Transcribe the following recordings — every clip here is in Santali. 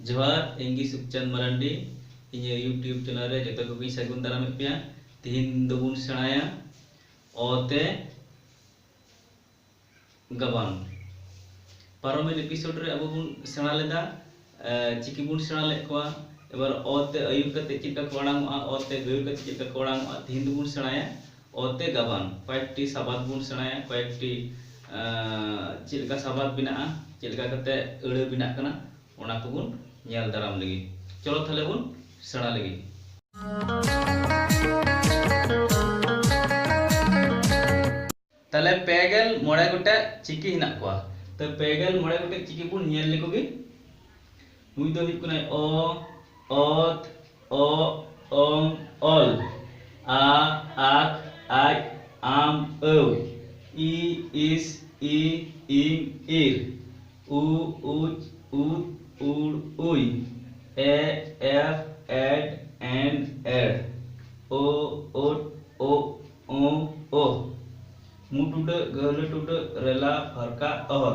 जोहार इंगी सुखचंद मरांडी इन यूट्यूब चैनल रे जतो को सगुन दाराम पे तिहिन दोबुन सेणाया ओते गबान पारमेन एपिसोड रे अबो बुन सेणा लेदा चिकी बुन सेणा ले कोआ एबार ओते अयुब कते चिका कोड़ांगआ ओते गयुर कते चिका कोड़ांगआ तिहिन दोबुन सेणाया ओते गबान कयेकटी साबाद बुन सेणाया कयेकटी चिलका साबाद बिना चिलका कते अड़े बिना कना ओना को बुन nyal daram lagi चलो थाले बुन सेणा लगी ताले पेगल मोड़े गोटे चिकी हिना कोआ तो पेगल मोड़े गोटे चिकी बुन nyel लेको गे नुई दो हित कुना ओ ओत ओ ओम ओल आ आक आक आम औ ई इस ई इम इर उ उच उत उड़ उई ए एफ एड एंड एड ओ ओट ओ ओ मुटुड गलटुड रेला फरका अह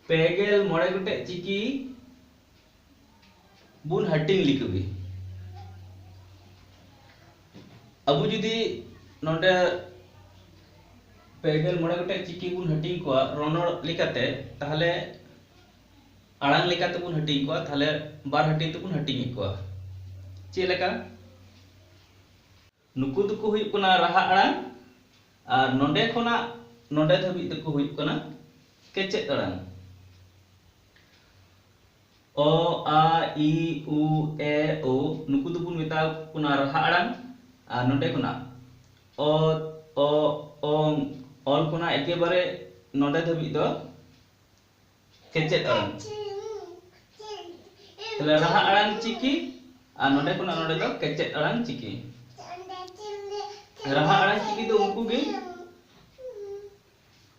पेगेल मोड़े गोटे चिकी बुन हटिंग लिखुगी अब जुदी नोडे पेगेल मोड़े गोटे चिकी बुन हटिंग को रोनड़ लिकाते ताहले आड़ांग लेकाते बुन हटिंग को ताहले बार हटिंग ते बुन हटिंग को चेलेका नुकु दुको हुई कोना रहा आड़ांग और नोडे खोना नोडे धबी दुको हुई कोना केचे आड़ांग ओ आ ई उ ए ओ नुकु दुबुन मेता कोना रहा आड़ांग और नोडे कोना ओ ओ ओम ऑल कोना एके बारे नोडे धबी दो केचे आड़ांग तले रहा आड़ांग चिकी और नोडे कोना नोडे दो केचे आड़ांग चिकी रहा आड़ांग चिकी दो उनको गे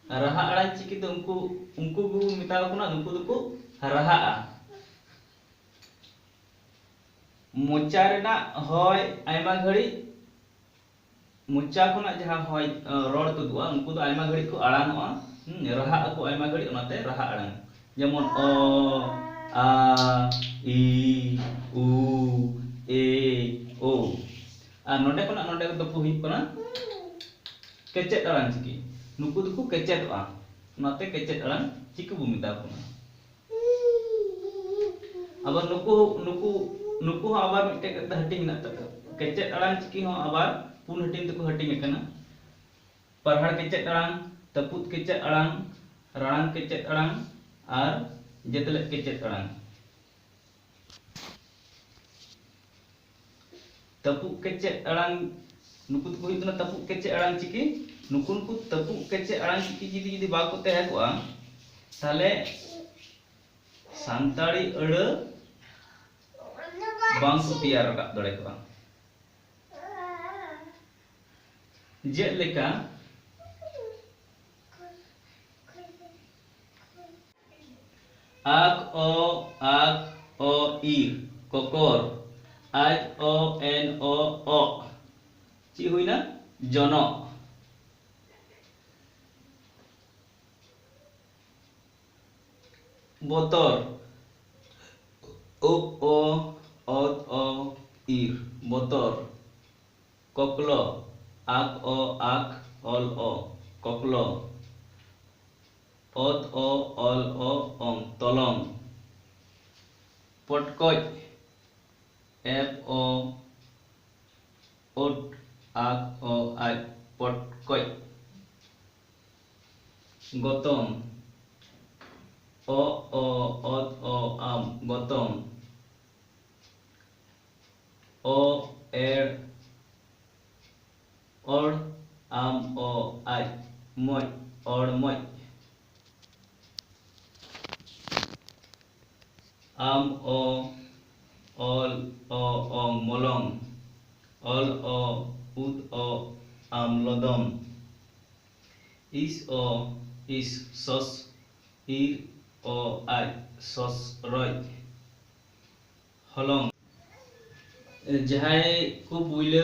रहा आड़ांग चिकी दो उनको गु मिता कोना उनको दुको रहा मोचा रेना होय आयमा घड़ी मोचा कोना जहां होय रोड तुदुआ उनको दो आयमा घड़ी को आड़ांगआ रहा को आयमा घड़ी ओनाते रहा आड़ांग जेमन ओ आ ई उ ए ओ आ नोडे कोना नोडे दो को हुई कोना केचे आड़ांग चिकी नुकु दुको केचे दोआ ओनाते केचे आड़ांग चिकी बु मिता कोना अब नुकु नुकु नुकु आबार मिटे कते हटिंग ना तक केचे आड़ांग चिकी हो आबार पुन हटिंग तको हटिंग एकना परहाड़ केचे आड़ांग तपुत केचे आड़ांग राणांग केचे आड़ांग और जेतले केचे आड़ांग तपु केचे आड़ांग नुकु को हितना तपु केचे आड़ांग चिकी नुकु नुकु तपु केचे आड़ांग चिकी जिदि जिदि बाको तहे कोआ ताले सांताड़ी अड़ बांग को तैयार रका दड़े कोआ जे लेका आक ओ ईर कोकोर आज ओ एन ओ ची हुई ना जनो बोतर ओ ईर बोतर कोकलो आक ऑल ओ कोकलो ओत ओ ऑल ओ ओम तलम पटकोच एफ ओ ओट आक ओ आज पटकोच गौतम ओ ओत ओ आम गौतम ओ एड और आम ओ आज मोय और मोय आम ओ ऑल ओ मलम ऑल ओ उत ओ आम लदम इस ओ इस सस ईर ओ आज सस रय हलम जहाय को बुइले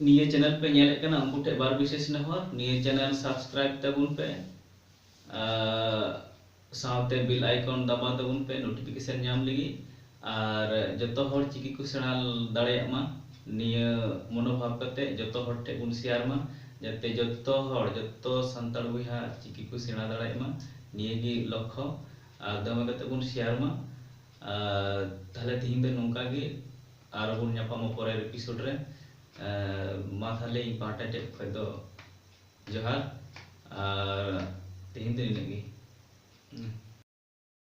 निये चैनल पे नेले कना उनको टे बार विशेष नहर निये चैनल सब्सक्राइब तबुन पे साउते बिल आइकन दबा तबन पे नोटिफिकेशन नाम लगी और जतो हर चिकी को सेना दाड़े मा निया मनोभाव करते जतो हर टे बुन शेयर मा जाते जतो संताल बुहा चिकी को सेना दाड़े मा निया गी लक्ष्य और दमे करते बुन शेयर मा ताले तिहिं दे नोंका गी और बुन ᱧᱟᱯᱟᱢᱟ परेर एपिसोड रे मा थाले ᱤᱧ ᱯᱟᱦᱴᱟ ᱴᱷᱮᱡ ᱠᱷᱚᱡ ᱫᱚ ᱡᱚᱦᱟᱨ ᱟᱨ ᱛᱤᱦᱤᱧ ᱫᱚ ᱤᱱᱟᱹᱜ ᱜᱮ